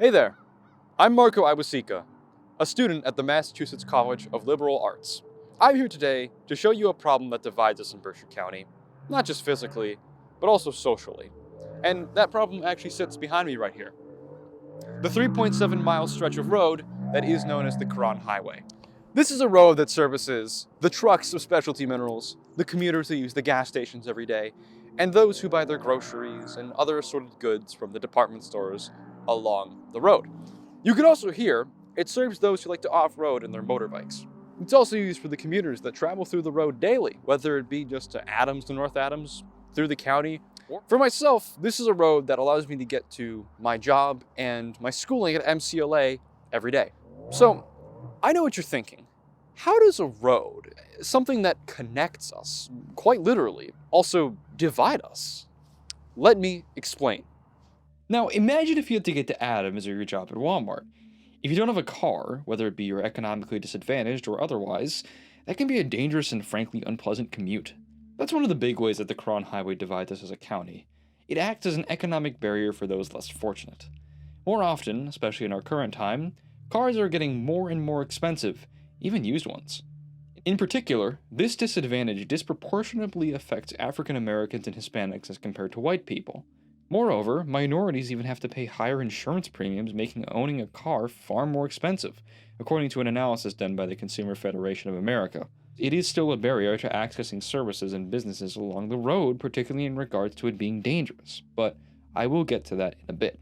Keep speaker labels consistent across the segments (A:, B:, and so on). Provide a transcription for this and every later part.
A: Hey there, I'm Marko Iwasiwka, a student at the Massachusetts College of Liberal Arts. I'm here today to show you a problem that divides us in Berkshire County, not just physically, but also socially. And that problem actually sits behind me right here. The 3.7-mile stretch of road that is known as the Curran Highway. This is a road that services the trucks of specialty minerals, the commuters who use the gas stations every day, and those who buy their groceries and other assorted goods from the department stores along the road. You can also hear it serves those who like to off-road in their motorbikes. It's also used for the commuters that travel through the road daily, whether it be just to Adams to North Adams, through the county. For myself, this is a road that allows me to get to my job and my schooling at MCLA every day. So, I know what you're thinking. How does a road, something that connects us, quite literally, also divide us? Let me explain. Now, imagine if you had to get to Adams or your job at Walmart. If you don't have a car, whether it be you're economically disadvantaged or otherwise, that can be a dangerous and frankly unpleasant commute. That's one of the big ways that the Curran Highway divides us as a county. It acts as an economic barrier for those less fortunate. More often, especially in our current time, cars are getting more and more expensive, even used ones. In particular, this disadvantage disproportionately affects African Americans and Hispanics as compared to white people. Moreover, minorities even have to pay higher insurance premiums, making owning a car far more expensive, according to an analysis done by the Consumer Federation of America. It is still a barrier to accessing services and businesses along the road, particularly in regards to it being dangerous, but I will get to that in a bit.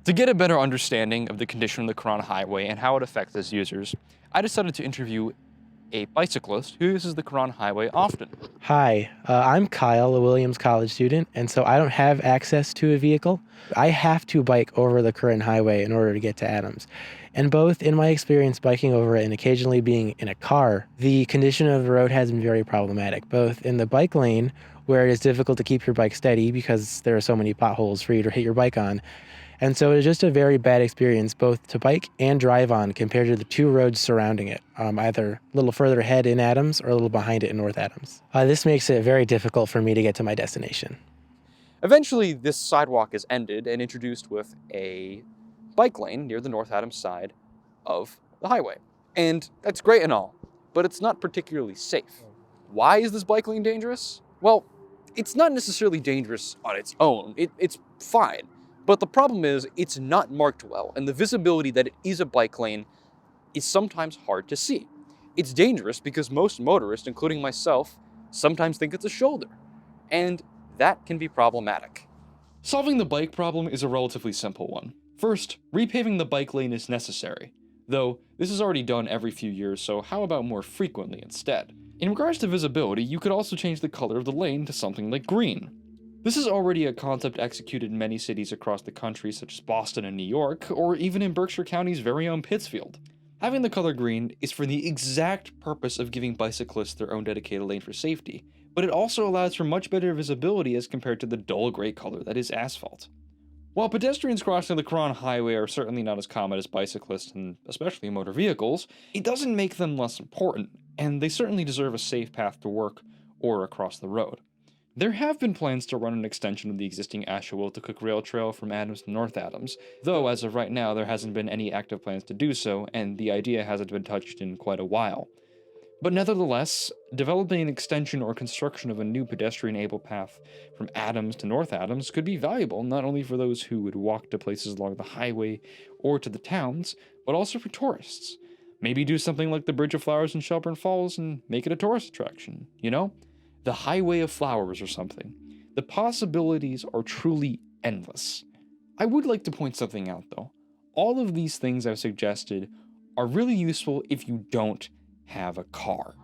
A: To get a better understanding of the condition of the Curran Highway and how it affects its users, I decided to interview a bicyclist who uses the Curran Highway often.
B: Hi, I'm Kyle, a Williams College student, and so I don't have access to a vehicle. I have to bike over the Curran Highway in order to get to Adams. And both in my experience biking over it and occasionally being in a car, the condition of the road has been very problematic, both in the bike lane, where it is difficult to keep your bike steady because there are so many potholes for you to hit your bike on. And so it is just a very bad experience both to bike and drive on compared to the two roads surrounding it, either a little further ahead in Adams or a little behind it in North Adams. This makes it very difficult for me to get to my destination.
A: Eventually, this sidewalk is ended and introduced with a bike lane near the North Adams side of the highway. And that's great and all, but it's not particularly safe. Why is this bike lane dangerous? Well, it's not necessarily dangerous on its own. It's fine. But the problem is, it's not marked well, and the visibility that it is a bike lane is sometimes hard to see. It's dangerous because most motorists, including myself, sometimes think it's a shoulder, and that can be problematic. Solving the bike problem is a relatively simple one. First, repaving the bike lane is necessary, though this is already done every few years, so how about more frequently instead? In regards to visibility, you could also change the color of the lane to something like green. This is already a concept executed in many cities across the country, such as Boston and New York, or even in Berkshire County's very own Pittsfield. Having the color green is for the exact purpose of giving bicyclists their own dedicated lane for safety, but it also allows for much better visibility as compared to the dull gray color that is asphalt. While pedestrians crossing the Curran Highway are certainly not as common as bicyclists and especially motor vehicles, it doesn't make them less important, and they certainly deserve a safe path to work or across the road. There have been plans to run an extension of the existing Iwasiwka rail trail from Adams to North Adams, though as of right now there hasn't been any active plans to do so, and the idea hasn't been touched in quite a while. But nevertheless, developing an extension or construction of a new pedestrian-able path from Adams to North Adams could be valuable not only for those who would walk to places along the highway or to the towns, but also for tourists. Maybe do something like the Bridge of Flowers in Shelburne Falls and make it a tourist attraction, you know? The Highway of Flowers or something. The possibilities are truly endless. I would like to point something out though. All of these things I've suggested are really useful if you don't have a car.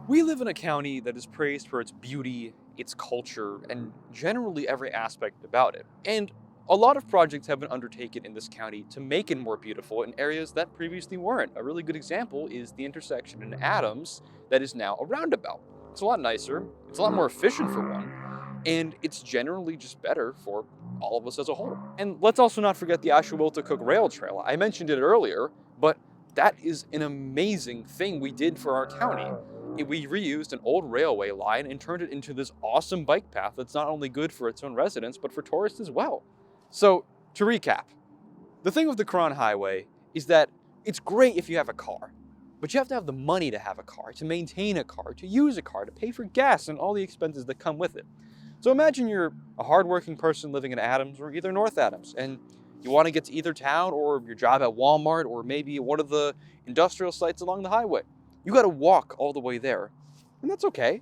A: We live in a county that is praised for its beauty, its culture, and generally every aspect about it. And a lot of projects have been undertaken in this county to make it more beautiful in areas that previously weren't. A really good example is the intersection in Adams that is now a roundabout. It's a lot nicer, it's a lot more efficient for one, and it's generally just better for all of us as a whole. And let's also not forget the Iwasiwka rail trail. I mentioned it earlier, but that is an amazing thing we did for our county. We reused an old railway line and turned it into this awesome bike path that's not only good for its own residents, but for tourists as well. So, to recap, The thing with the Curran Highway is that it's great if you have a car, but you have to have the money to have a car, to maintain a car, to use a car, to pay for gas and all the expenses that come with it. So imagine you're a hardworking person living in Adams or either North Adams, and you want to get to either town or your job at Walmart or maybe one of the industrial sites along the highway. You got to walk all the way there, and that's okay,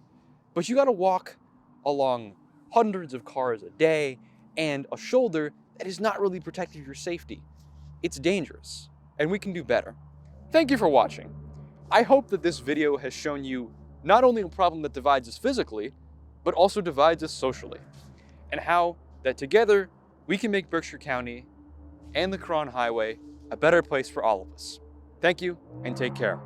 A: but you got to walk along hundreds of cars a day and a shoulder that is not really protecting your safety. It's dangerous, and we can do better. Thank you for watching. I hope that this video has shown you not only a problem that divides us physically, but also divides us socially, and how that together we can make Berkshire County and the Curran Highway a better place for all of us. Thank you, and take care.